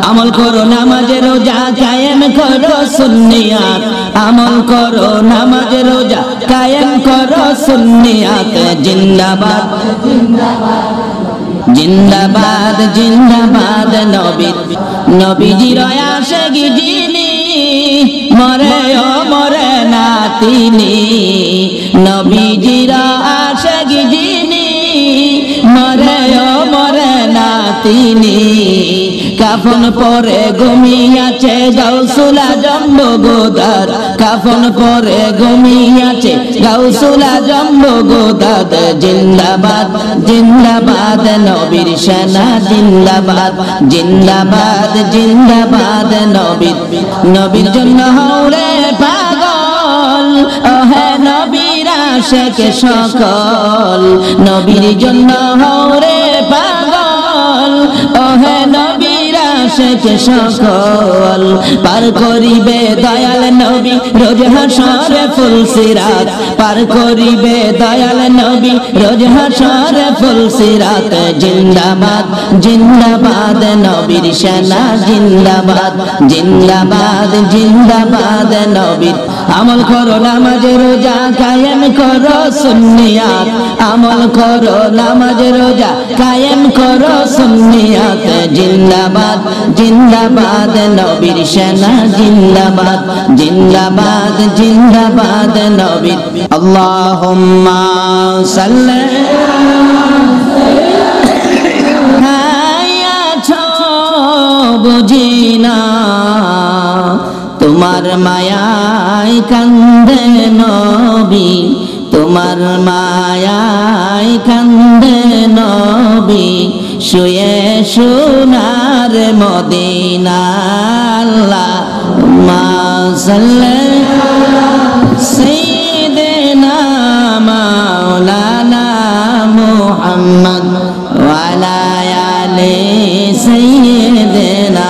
আমল করো নামাজ রোজা কায়েম করো সুন্নিয়াত, আমল করো নামাজ রোজা কায়েম করো সুন্নিয়াত। জিন্দাবাদ জিন্দাবাদ জিন্দাবাদ নবীজির আশিক যিনি, মরে ও মরে না তিনি। নবীজির আশিক যিনি, মরে ও মরে না তিনি। কাফন পরে ঘুমিয়াছে গাউসুল আজম বগদাদ, কাফন পরে ঘুমিয়াছে গাউসুল আজম বগদাদ। জিন্দাবাদ জিন্দাবাদ নবীর সেনা, জিন্দাবাদ জিন্দাবাদ জিন্দাবাদ নবীর জন্য হওরে পাগল, ও হে নবীর আশিক সকল। নবীর জন্য হওরে পাগল, ও হে নবীর আশিক সকল। পার করিবে দয়াল নবী রোজ হাসরে ফুলসিরাত, পার করিবে দয়াল নবী রোজ হাসরে ফুলসিরাত। জিন্দাবাদ জিন্দাবাদ নবীর সেনা, জিন্দাবাদ জিন্দাবাদ জিন্দাবাদ নবীর। আমল করো নামাজ রোজা কায়েম করো সুন্নিয়াত, আমল করো নামাজ রোজা কায়েম করো সুন্নিয়াত। জিন্দাবাদ জিন্দাবাদ নবীর সেনা, জিন্দাবাদ জিন্দাবাদ জিন্দাবাদ নবীর। আল্লাহুম্মা সাল্লি আছো বুঝিনা তোমার মায়ায় কান্দে নবী, তোমার মায়ায় কান্দে নবী। শুয়ে সোনার মদিনা, আল্লাহুম্মা সাল্লি সাইয়্যিদিনা মাওলানা মুহাম্মদ ওয়া আলা আলি সাইয়্যিদিনা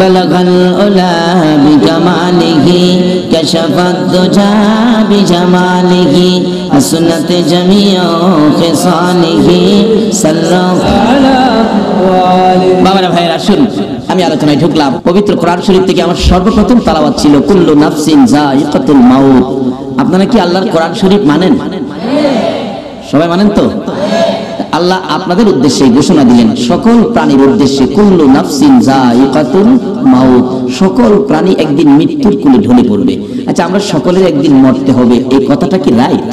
بلغ العلا بجماله كشف الدجى بجماله حسنت جميع خصاله صلى বাবারা ভাইরা শুন, আমি আলোচনায় ঢুকলাম। পবিত্র কোরআন শরীফ থেকে আমার সর্বপ্রথম তেলাওয়াত ছিল কুল্লু নাফসিন যায়িকাতুল মাউত। আপনারা কি আল্লাহর কোরআন শরীফ মানেন? সবাই মানেন তো? আল্লাহ আপনাদের উদ্দেশ্যে ঘোষণা দিলেন, সকল প্রাণীর উদ্দেশ্যে কুল্লু নাফসিন যায়িকাতুল মাউত, সকল প্রাণী একদিন মৃত্যুর কোলে ঢলে পড়বে। আচ্ছা, আমরা সকলের একদিন মরতে হবে, এই কথাটা কি রাইট?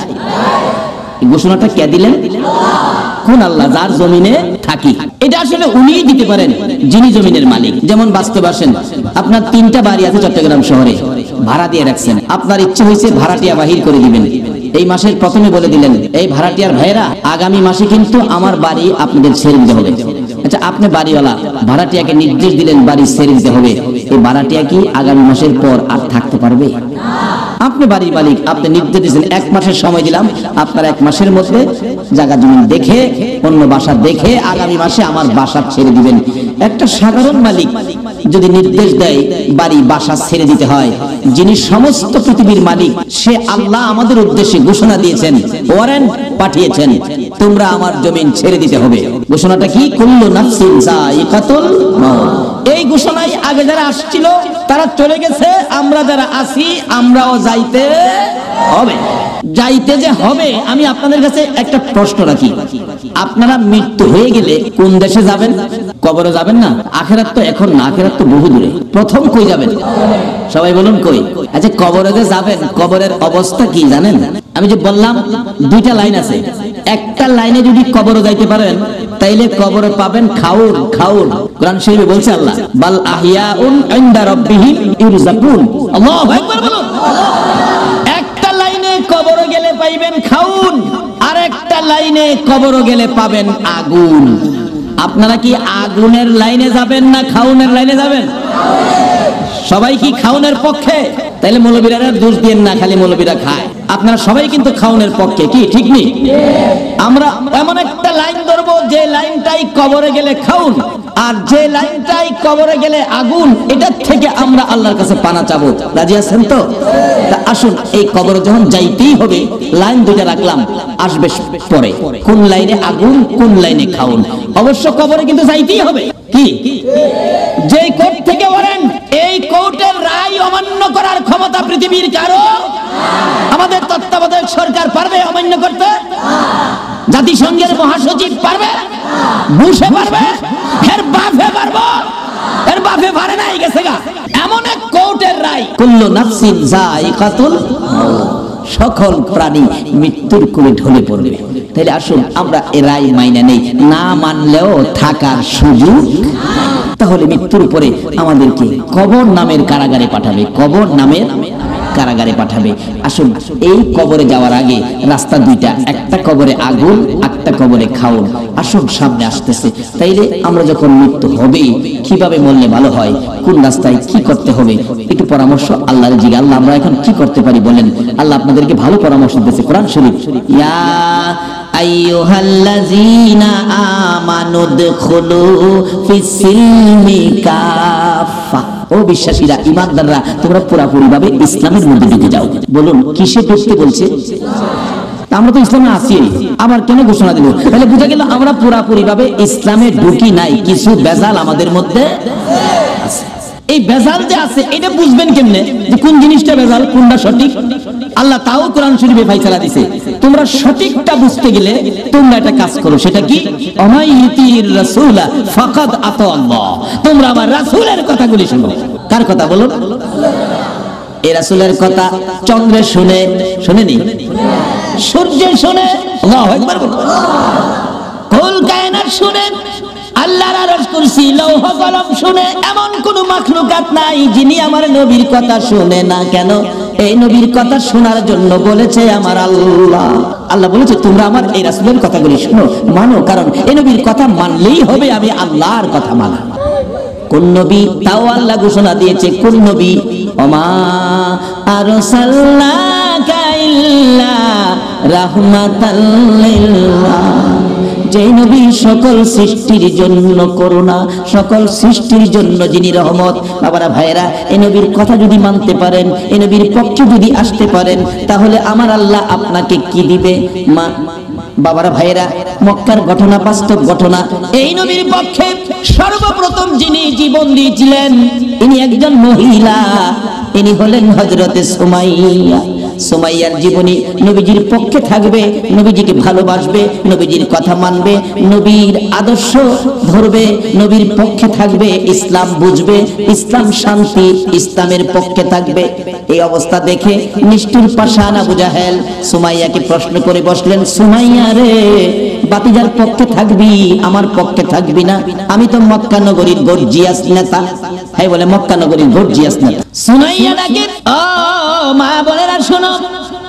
এই ঘোষণাটা কে দিলেন? কোন আল্লাহ? যার জমিনে থাকি। এটা আসলে উনিই দিতে পারেন, যিনি জমিনের মালিক। যেমন বাস্তব আসেন, আপনার 3টা বাড়ি আছে চট্টগ্রাম শহরে, ভাড়া দিয়ে রাখছেন। আপনার ইচ্ছে হয়েছে ভাড়াটিয়া বাহির করে দিবেন। এই মাসের প্রথমে বলে দিলেন, এই ভাড়াটিয়ার ভাইরা আগামী মাসে কিন্তু আমার বাড়ি আপনাদের ছেড়ে দিতে হবে। আচ্ছা, আপনি বাড়িওয়ালা, ভাড়াটিয়াকে নির্দেশ দিলেন বাড়ি ছেড়ে দিতে হবে। এই ভাড়াটিয়া কি আগামী মাসের পর আর থাকতে পারবে? আপনি বাড়ির মালিক, আপনি নির্দেশ দিয়েছেন 1 মাসের সময় দিলাম, আপনার 1 মাসের মধ্যে জায়গা জমি দেখে, অন্য বাসা দেখে আগামী মাসে আমার বাসা ছেড়ে দিবেন। একটা সাধারণ মালিক যদি নির্দেশ দেয় বাড়ি বাসা ছেড়ে দিতে হয়, যিনি সমস্ত পৃথিবীর মালিক, সে আল্লাহ আমাদের উদ্দেশ্যে ঘোষণা দিয়েছেন, ওয়ারেন্ট পাঠিয়েছেন, তোমরা আমার জমিন ছেড়ে দিতে হবে। ঘোষণাটা কি? কুল্লু নাফসিন যায়িকাতুল মাউত। এই ঘোষণায় আগে যারা আসছিল তারা চলে গেছে, আমরা যারা আছি আমরাও যাইতে হবে। যাইতে যে হবে, আমি আপনাদের কাছে একটা প্রশ্ন রাখি, আপনারা মৃত্যু হয়ে গেলে কোন দেশে যাবেন? কবরে যাবেন না? আখিরাত তো এখন না, আখিরাত তো বহু দূরে। প্রথম কই যাবেন? সবাই বলুন কই? আচ্ছা, কবরে যে যাবেন, কবরের অবস্থা কি জানেন? আমি যে বললাম 2টা লাইন আছে, একটা লাইনে যদি কবরে যাইতে পারেন তাইলে কবরে পাবেন খাউর খাউর। কোরআন শরীফে বলছে আল্লাহ, বাল আহিয়াউন ইনদা রাব্বিহিম ইরযাকুন। আল্লাহু আকবার বলুন। একটা লাইনে কবরে গেলে পাইবেন খাউন, আর একটা লাইনে কবরে গেলে পাবেন আগুন। আপনারা কি আগুনের লাইনে যাবেন না খাউনের লাইনে যাবেন? সবাই কি খাউনের পক্ষে? তাইলে মৌলবীরা দোষ দেন না, খালি মৌলবীরা খায়। আপনারা সবাই কিন্তু খাউনের পক্ষে, কি ঠিক নেই? আমরা এমন একটা লাইন ধরব পারবো যে লাইনটাই কবরে গেলে খাউন আর যে লাইনটাই কবরে গেলে আগুন, এটার থেকে আমরা আল্লাহর কাছে পানা চাবো। রাজি আছেন তো? আসুন, এই কবরে যখন যাইতেই হবে লাইন দুইটা রাখলাম, আসবে পরে কোন লাইনে আগুন কোন লাইনে খাউন। অবশ্য কবরে কিন্তু যাইতেই হবে। কি যে কোর্ট থেকে বলেন, এই কোর্টের রায় অমান্য করার ক্ষমতা পৃথিবীর কারো? আমাদের তত্ত্বাবধায়ক সরকার পারবে অমান্য করতে? জাতিসংঘের মহাসচিব পারবে? বুশে পারবে? এর বাপে পারবো? এর বাপে পারে নাই, গেছে গা। এমন এক কোর্টের রায়, কুল্লু নাফসিন যায়িকাতুল মাউত, সকল প্রাণী মৃত্যুর কোলে ঢলে পড়বে। তাহলে আসুন আমরা এই রায় মাইনা নেই, না মানলেও থাকার সুযোগ। তাহলে মৃত্যুর পরে আমাদেরকে কবর নামের কারাগারে পাঠাবে, কবর নামের কারাগারে পাঠাবে। আসুন, এই কবরে যাওয়ার আগে রাস্তা দুইটা, একটা কবরে আগুন, একটা কবরে খাউন। আসুন, সামনে আসতেছে। তাইলে আমরা যখন মৃত্যু হবে কিভাবে মরলে ভালো হয়, কোন রাস্তায় কি করতে হবে, একটু পরামর্শ আল্লাহর জিজ্ঞাসা। আল্লাহ আমরা এখন কি করতে পারি বলেন? আল্লাহ আপনাদেরকে ভালো পরামর্শ দিয়েছে কোরআন শরীফ। ইয়া আইয়ুহাল্লাযীনা আমানু দুখুলু ফিস-সিলমি কাফা। ও বিশ্বাসীরা, ঈমানদাররা, তোমরা পুরোপুরি ভাবে ইসলামের মধ্যে ঢুকে যাও। বলুন কিসে ঢুকতে বলছে? আমরা তো ইসলামে আছি, আবার কেন ঘোষণা দিল? তাহলে বুঝা গেল আমরা পুরোপুরি ভাবে ইসলামে ঢুকি নাই, কিছু বেজাল আমাদের মধ্যে আছে। এই বেজাল যে আছে এটা বুঝবেন কেমনে যে কোন জিনিসটা বেজাল কোনটা সঠিক? আল্লাহ তাও কোরআন শরীফে ফায়সালা দিয়েছে। তোমরা সঠিকটা বুঝতে গেলে তোমরা একটা কাজ করো, সেটা কি? অমাইতির রাসূলা ফাকাদ আতা আল্লাহ। তোমরা আমার রাসূলের কথাগুলি শোনো। কার কথা বলুন? এই রাসূলের কথা চন্দ্রে শুনে, শুনেনি? সূর্যে শুনে, আল্লাহু আকবার বলো। কুল কায়নাত শুনে, আল্লাহর আরশ কুরসি লৌহ কলম শুনে, এমন কোন মাখলুকাত নাই যিনি আমার নবীর কথা শুনে না। কেন? এই নবীর কথা শোনার জন্য বলেছে আমার আল্লাহ। আল্লাহ বলেছে তোমরা আমার এই রাসূলের কথাগুলি শুনো, মানো, কারণ এই নবীর কথা মানলেই হবে আমি আল্লাহর কথা মানা। কোন নবী? তাও আল্লাহ ঘোষণা দিয়েছে কোন নবী? ওমা আরসালনাকা ইল্লা রাহমাতাল লিল আলামিন। যে নবী সকল সৃষ্টির জন্য করুণা, সকল সৃষ্টির জন্য যিনি রহমত। বাবারা ভাইয়েরা, এই নবীর কথা যদি মানতে পারেন, এই নবীর পক্ষে যদি আসতে পারেন, তাহলে আমার আল্লাহ আপনাকে কি দিবে? মা বাবারা ভাইয়েরা, মক্কার ঘটনা বাস্তব ঘটনা। এই নবীর পক্ষে সর্বপ্রথম যিনি জীবন দিয়েছিলেন ইনি একজন মহিলা, ইনি হলেন হযরতে সুমাইয়া। সুমাইয়ার জীবনী নবীজির পক্ষে থাকবে, নবীজিকে ভালোবাসবে, নবীজির কথা মানবে, নবীর আদর্শ ধরবে, নবীর পক্ষে থাকবে, ইসলাম বুঝবে, ইসলাম শান্তি, ইসলামের পক্ষে থাকবে। এই অবস্থা দেখে নিষ্ঠুর পাষাণ আবু জাহেল সুমাইয়াকে প্রশ্ন করে বসলেন, সুমাইয়া রে, বাতিজার পক্ষে থাকবি, আমার পক্ষে থাকবি না? আমি তো মক্কা নগরীর গর্জিয়াস নেতা। হ্যাঁ বলে, মক্কা নগরীর গর্জিয়াস নেতা। সুমাইয়া ডাকে, ও মা বোনেরা শোনো,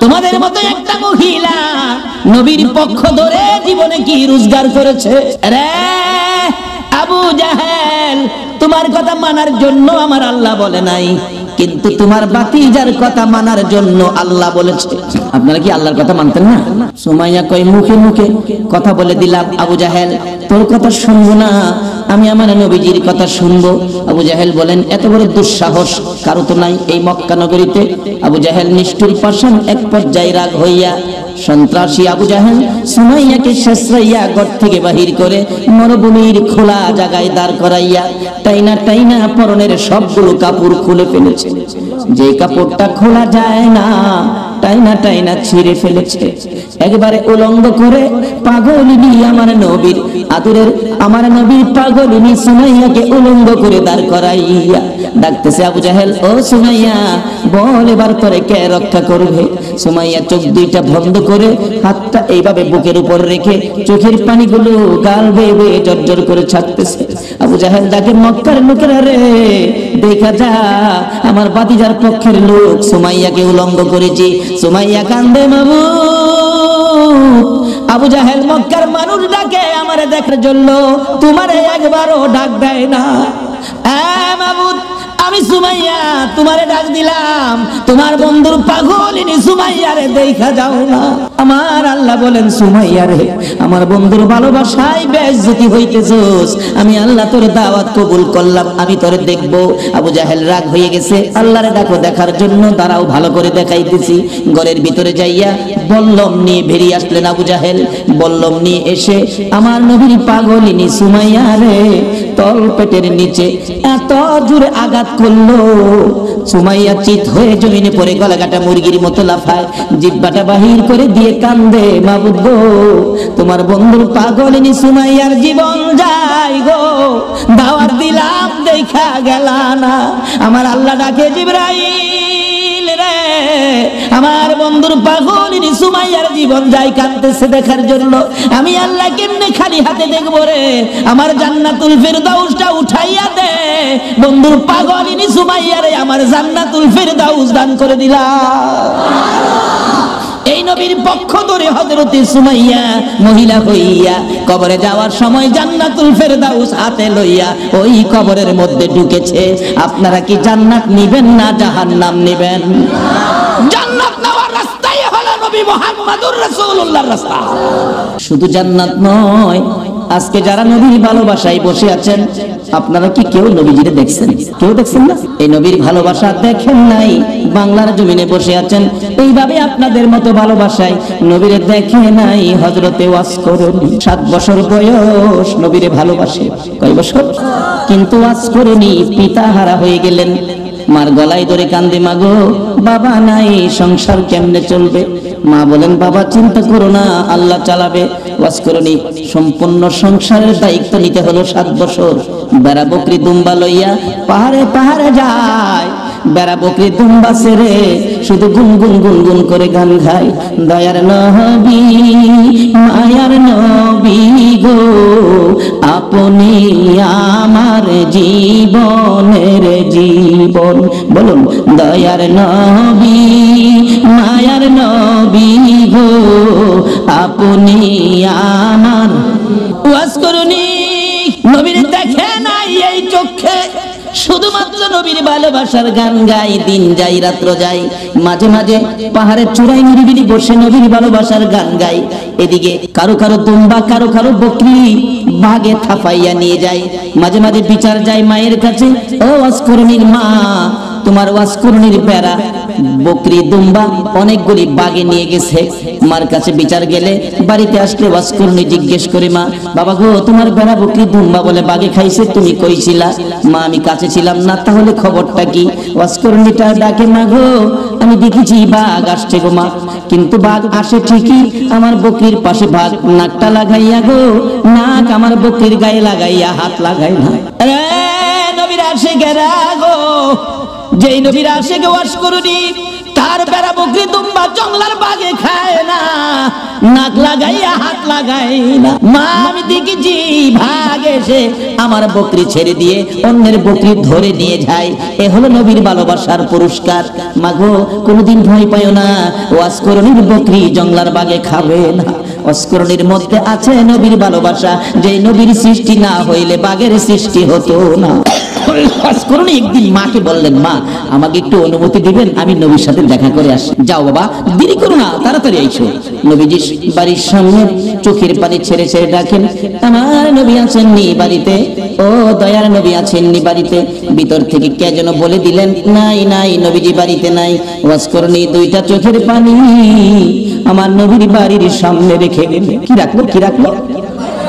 তোমাদের মতো একটা মহিলা নবীর পক্ষ ধরে জীবনে কি রোজগার করেছে? রে আবু জাহেল, তোমার কথা মানার জন্য আমার আল্লাহ বলে নাই, কিন্তু তোমার বাতিজার কথা মানার জন্য আল্লাহ বলেছে। আপনারা কি আল্লাহর কথা মানতেন না? সুমাইয়া কই, মুখে মুখে কথা বলে দিলাম, আবু জাহেল তোর কথা শুনবো না, আমি আমার নবীজির কথা শুনবো। আবু জাহেল বলেন, এত বড় দুঃসাহস কারো তো নাই এই মক্কা নগরীতে। আবু জাহেল নিষ্ঠুর পাষাণ এক পর্যায়ে রাগ হইয়া সন্ত্রাসী আবু জাহেল সুমাইয়াকে শেষরাইয়া ঘর থেকে বাহির করে মরুভূমির খোলা জায়গায় দাঁড় করাইয়া টাইনা টাইনা পরনের সবগুলো কাপড় খুলে ফেলেছে। যে কাপড়টা খোলা যায় না টাইনা টাইনা ছিঁড়ে ফেলেছে। একবারে উলঙ্গ করে পাগলিনী আমার নবীর আদরের, আমার নবীর পাগলিনী সুমাইয়াকে উলঙ্গ করে দাঁড় করাইয়া ডাকতেছে, আবু জাহেল ও সুমাইয়া বল এবার তোরে কে রক্ষা করবে? সুমাইয়া চোখ দুইটা বন্ধ করে হাতটা এইভাবে বুকের উপর রেখে চোখের পানিগুলো গাল বেয়ে বেয়ে জর্জর করে ছাড়তেছে। আবু জাহেল ডাকে, মক্কার লোকেরা রে, দেখা যা আমার বাতিজার পক্ষের লোক সুমাইয়াকে উলঙ্গ করেছি। সুমাইয়া কান্দে, মামু। আবু জাহেল মক্কার মানুষ ডাকে আমারে দেখার জন্য, তোমারে একবারও ডাক দেয় না। মাবুদ, আমি সুমাইয়া তোমারে ডাক দিলাম, তোমার বন্ধুর পাগলিনী সুমাইয়ারে দেখা যাও না। আমার আল্লাহ বলেন, সুমাইয়া রে, আমার বন্ধুর ভালোবাসায় বেইজ্জতি হইতেছস, আমি আল্লাহ তোর দাওয়াত কবুল করলাম, আমি তোরে দেখবো। আবু জাহেল রাগ হয়ে গেছে, আল্লাহরে ডাকো দেখার জন্য, দাঁড়াও ভালো করে দেখাইতেছি। ঘরের ভিতরে যাইয়া বল্লম নিয়ে বেরিয়ে আসলেন আবু জাহেল। বল্লম নিয়ে এসে আমার নবীর পাগলিনী সুমাইয়া রে তল পেটের নিচে এত জোরে আঘাত করলো, সুমাইয়া চিত হয়ে জমিনে পড়ে গলাকাটা মুরগির মতো লাফায়, জিহ্বাটা বাহির করে দিয়ে কান্দে, মাবুদ গো, তোমার বন্ধুর পাগলিনী সুমাইয়ার জীবন যায় গো, দাওয়াত দিলাম দেখা গেলা না। আমার আল্লাহ ডাকে, জিবরাইল রে, আমার বন্ধুর পাগলিনী সুমাইয়ার জীবন যায়, কাঁদতেছে দেখার জন্য। আমি আল্লাহ কেমনে খালি হাতে দেখবো রে? আমার জান্নাতুল ফিরদাউসটা উঠাইয়া দে, বন্ধুর পাগলিনী সুমাইয়ারে আমার জান্নাতুল ফিরদাউস দান করে দিলাম। এই নবীর পক্ষ ধরে হযরতে সুমাইয়া মহিলা হইয়া কবরে যাওয়ার সময় জান্নাতুল ফেরদাউস হাতে লইয়া ওই কবরের মধ্যে ঢুকেছে। আপনারা কি জান্নাত নিবেন না জাহান্নাম নিবেন? জান্নাত নেওয়ার রাস্তাই হলো নবী মুহাম্মদুর রাসূলুল্লাহর রাস্তা। শুধু জান্নাত নয়, আজকে যারা নবীর ভালোবাসায় বসে আছেন, আপনারা কি কেউ নবীজিরে দেখছেন? কেউ দেখছেন না? এই নবীর ভালোবাসা দেখেন নাই, বাংলার জমিনে বসে আছেন, এইভাবে আপনাদের মতো ভালোবাসায় নবীরে দেখে নাই। হযরতে ওয়াজ করুন, 7 বছর বয়স নবীরে ভালোবাসে। কয় বছর? কিন্তু ওয়াজ করুনি, পিতা হারা হয়ে গেলেন। মার গলায় ধরে কান্দে, মাগো বাবা নাই, সংসার কেমনে চলবে? মা বলেন, বাবা চিন্তা করো না, আল্লাহ চালাবে। ওয়াজ করুনি সম্পূর্ণ সংসারের দায়িত্ব নিতে হলো। 7 বছর বেড়া বকরি দুম্বা লইয়া পাহাড়ে পাহাড়ে যায়, বেড়া বকরি দুম্বা ছেড়ে শুধু গুনগুন গুনগুন করে গান গায়। দয়ার নবী মায়ার নবী গো, আপনি আমার জীবনের জীবন। বলুন, দয়ার নবী মায়ার নবী গো, আপনি আমার। ওয়াজ করুনি নবীর দেখে নাই এই চোখে, শুধুমাত্র নবীর ভালোবাসার গান গাই, দিন যাই রাত্র যাই, মাঝে মাঝে পাহাড়ের চূড়ায় নিরিবিলি বসে নবীর ভালোবাসার গান গাই। এদিকে কারো কারো দুম্বা, কারো কারো বকরি বাগে থাপাইয়া নিয়ে যায়। মাঝে মাঝে বিচার যায় মায়ের কাছে, ও ওয়াজ করুনির মা, তোমার ওয়াজ করুনির বেড়া বকরি দুম্বা অনেকগুলি বাগে নিয়ে গেছে। মার কাছে বিচার গেলে বাড়িতে আসলে ওয়াজ করুনি জিজ্ঞেস করে, মা বাবা গো, তোমার বেড়া বকরি দুম্বা বলে বাগে খাইছে, তুমি কইছিলা? মা আমি কাছে ছিলাম না, তাহলে খবরটা কি? ওয়াজ করুনিটা ডাকে, মা গো আমি দেখেছি বাঘ আসছে গো মা, কিন্তু বাঘ আসে ঠিকই, আমার বকরির পাশে বাঘ নাকটা লাগাইয়া গো, নাক আমার বকরির গায়ে লাগাইয়া হাত লাগাই না। নবীর আসে গেরা গো, যেই নবীর আসে গে ওয়াজ করুনি, তার বেড়া বকরি দুম্বা জঙ্গলার বাগে খায় না, নাক লাগাইয়া হাত লাগাই না। মা আমি দেখেছি ভাগ এসে আমার বকরি ছেড়ে দিয়ে অন্যের বকরি ধরে নিয়ে যায়। এ হলো নবীর ভালোবাসার পুরস্কার। মাগো কোনোদিন ভয় পাইও না, ওয়াজ করুনির বকরি জঙ্গলার বাগে খাবে না। ওয়াজ করুনির মধ্যে আছে নবীর ভালোবাসা, যে নবীর সৃষ্টি না হইলে বাঘের সৃষ্টি হতো না। ওয়াজ করুনি একদিন মাকে বললেন, মা আমাকে একটু অনুমতি দিবেন, আমি নবীর সাথে দেখা করে আসি। যাও বাবা, দেরি করো না, তাড়াতাড়ি আইসো। নবীজি বাড়ির সামনে চোখের পানি ছেড়ে ছেড়ে ডাকেন, আমার নবী আছেননি বাড়িতে? ও দয়ার নবী আছেননি বাড়িতে? ভিতর থেকে কে যেন বলে দিলেন, নাই নাই, নবীজি বাড়িতে নাই। ওয়াজ করুনি 2টা চোখের পানি আমার নবীর বাড়ির সামনে রেখে গেলেন। কি রাখলো? কি রাখলো?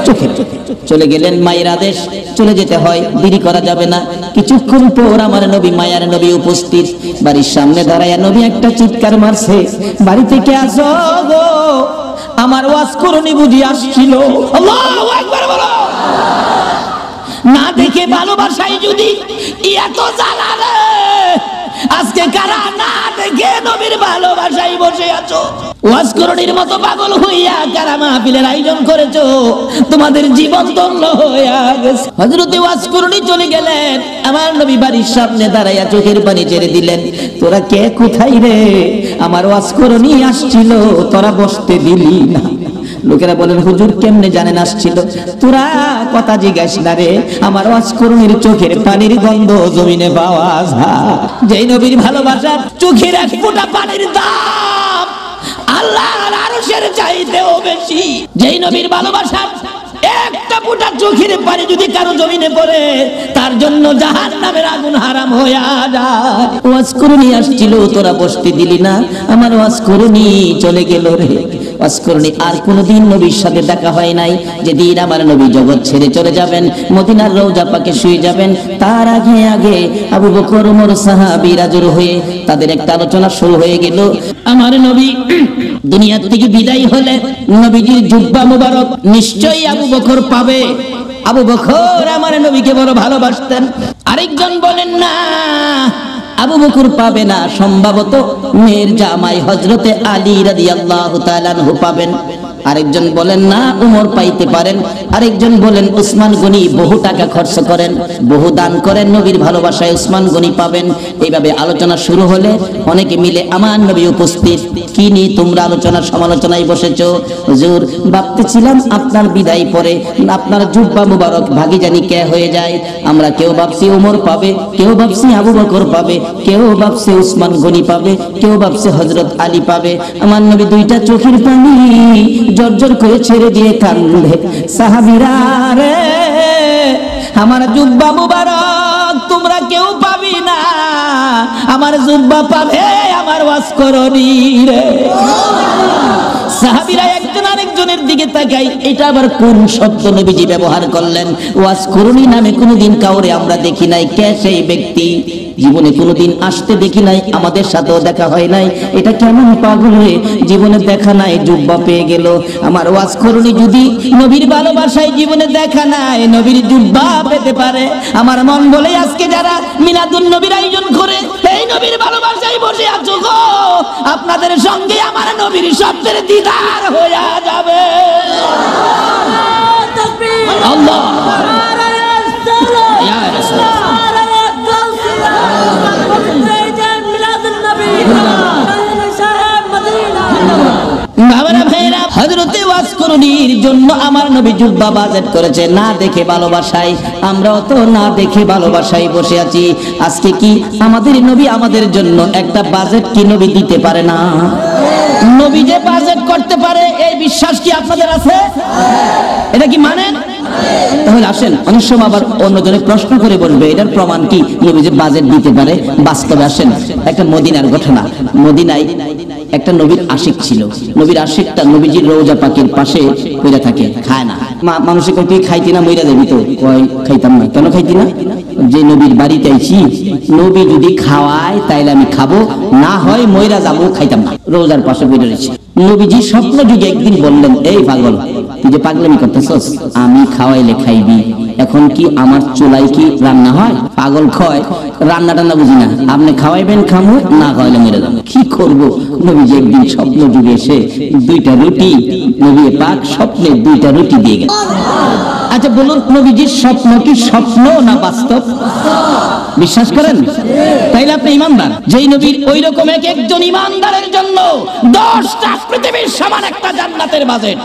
চোখের চোখে চলে গেলেন। মায়ের আদেশ, চলে যেতে হয়, দেরি করা যাবে না। কিছুক্ষণ পর আমার নবী মায়ার নবী উপস্থিত। বাড়ির সামনে দাঁড়ায়া নবী একটা চিৎকার মারছে, বাড়ি থেকে আসো গো, আমার ওয়াজ করুনি বুঝি আসছিল। আল্লাহু আকবার বলো। না দেখে ভালোবাসাই যদি এত জ্বালা রে, আজকে কারা না দেখে নবীর ভালোবাসায় বসে আছো? ওয়াজ করুনির মতো পাগল হইয়া কারা মাহফিলের আয়োজন করেছো? তোমাদের জীবন ধন্য হইয়া গেছে। হযরতে ওয়াজ করুনি চলে গেলেন, আমার নবী বাড়ির সামনে দাঁড়াইয়া চোখের পানি ছেড়ে দিলেন। তোরা কে কোথায় রে? আমার ওয়াজ করুনি আসছিল, তোরা বসতে দিলি না। লোকেরা বলেন হুজুর কেমনে জানেন আসছিল? তোরা কথা জিজ্ঞাস না রে, আমার ওয়াজকরণীর চোখের পানির গন্ধ জমিনে পাওয়া যায়। যেই নবীর ভালোবাসা চোখের এক ফোঁটা পানির দাম আল্লাহর আরশের চাইতেও বেশি। যেই নবীর ভালোবাসা একটা ফোঁটা চোখের পানি যদি কারো জমিনে পড়ে তার জন্য জাহান্নামের আগুন হারাম হয়ে যায়। ওয়াজকরণী আসছিল, তোরা বসতে দিলি না, আমার ওয়াজকরণী চলে গেল রে। ওয়াজকরণী আর কোনদিন নবীর সাথে দেখা হয় নাই। যেদিন আমার নবী জগৎ ছেড়ে চলে যাবেন, মদিনার রওজা পাকে শুয়ে যাবেন, তার আগে আগে আবু বকর ওমর সাহাবীরা জড়ো হয়ে তাদের একটা আলোচনা শুরু হয়ে গেল। আমার নবী দুনিয়া থেকে বিদায় হলে নবীজির জুব্বা মুবারক নিশ্চয়ই আবু বকর পাবে। আবু বকর আমার নবীকে বড় ভালোবাসতেন। আরেকজন বলেন না, আবু বকর পাবে না, সম্ভবত মেয়ের জামাই হযরতে আলী রাদিয়াল্লাহু তাআলা আনহু পাবেন। আরেকজন বলেন না, উমর পাইতে পারেন। আরেকজন বলেন উসমান গনি বহু টাকা খরচ করেন, বহু দান করেন, নবীর ভালোবাসায় উসমান গনি পাবেন। এইভাবে আলোচনা শুরু হলে অনেকে মিলে আমার নবী উপস্থিত। কি নিয়ে তোমরা আলোচনা সমালোচনায় বসেছো? হুজুর ভাবতেছিলাম আপনার বিদায় পরে আপনার জুব্বা মুবারক ভাগি জানি কে হয়ে যায়। আমরা কেউ ভাবছি উমর পাবে, কেউ ভাবছি আবু বকর পাবে, কেউ ভাবছে উসমান গনি পাবে, কেউ ভাবছে হযরত আলী পাবে। আমার নবী দুইটা চোখের পানি জর্জর করে ছেড়ে দিয়ে কান্দে, সাহাবীরা রে আমার জুব্বা মুবারক তোমরা কেউ পাবি না, আমার জুব্বা পাবে আমার ওয়াজকরণী রে। সাহাবীরা একজন আরেকজনের দিকে তাকাই, এটা আবার কোন শব্দ নবীজি ব্যবহার করলেন? ওয়াজকরণী নামে কোনোদিন কাউরে আমরা দেখি নাই। কে সেই ব্যক্তি? জীবনে কোনোদিন আসতে দেখি নাই, আমাদের সাথেও দেখা হয় নাই। এটা কেমন পাগল রে, জীবনে দেখা নাই, জুব্বা পেয়ে গেল। আমার ওয়াজকরণী যদি নবীর ভালোবাসায় জীবনে দেখা নাই, নবীর জুব্বা পেতে পারে। আমার মন বলে আজকে যারা মিলাদুন নবীর আয়োজন করে এই নবীর ভালোবাসায় বসে আছো গো, আপনাদের সঙ্গে আমার নবীর শব্দের দিদার হয়ে যাবে। আল্লাহ ইয়া রাসূল হযরতে ওয়াজকরণীর জন্য আমার নবী জুব্বা বাজেট করেছে, না দেখে ভালোবাসায়। আমরাও তো না দেখে ভালোবাসায় বসে আছি। আজকে কি আমাদের নবী আমাদের জন্য একটা বাজেট কি নবী দিতে পারে না? নবী যে বাজেট করতে পারে এই বিশ্বাস কি আপনাদের আছে? এটা কি মানেন? তাহলে আসেন, অনেক সময় আবার অন্যজনে প্রশ্ন করে বলবে এটার প্রমাণ কি নবী যে বাজেট দিতে পারে? বাস্তবে আসেন, একটা মদিনার ঘটনা। মদিনায় একটা নবীর আশিক ছিল। নবীর আশিকটা নবীজির রওজা পাকের পাশে কইরা থাকে, খায় না। মানুষে কয় তুই খাইতি না, মইরা যাবি তো? কয় খাইতাম না। কেন খাইতি না? যে নবীর বাড়িতে আইছি, নবী যদি খাওয়ায় তাইলে আমি খাবো, না হয় মইরা যাবো, খাইতাম না। রওজার পাশে বইরা রয়েছে। নবীজি স্বপ্ন যুগে একদিন বললেন, এই পাগল তুই যে পাগলামি করতেছস, আমি খাওয়াইলে খাইবি, এখন কি আমার চুলাই কি রান্না হয়? পাগল কয় রান্না টান্না বুঝি না, আপনি খাওয়াইবেন খামু, না খাওয়াইলে মেরে যাবো। কি করবো? নবীজি একদিন স্বপ্ন যুগে এসে দুইটা রুটি, নবী পাক স্বপ্নে দুইটা রুটি দিয়ে গেল। আচ্ছা বলুন, নবীজির স্বপ্ন কি স্বপ্ন না বাস্তব? বিশ্বাস করেন? তাইলে আপনি ইমানদার। যেই নবীর ওই রকম এক একজন ইমানদারের জন্য 10টা পৃথিবীর সমান একটা জান্নাতের বাজেট।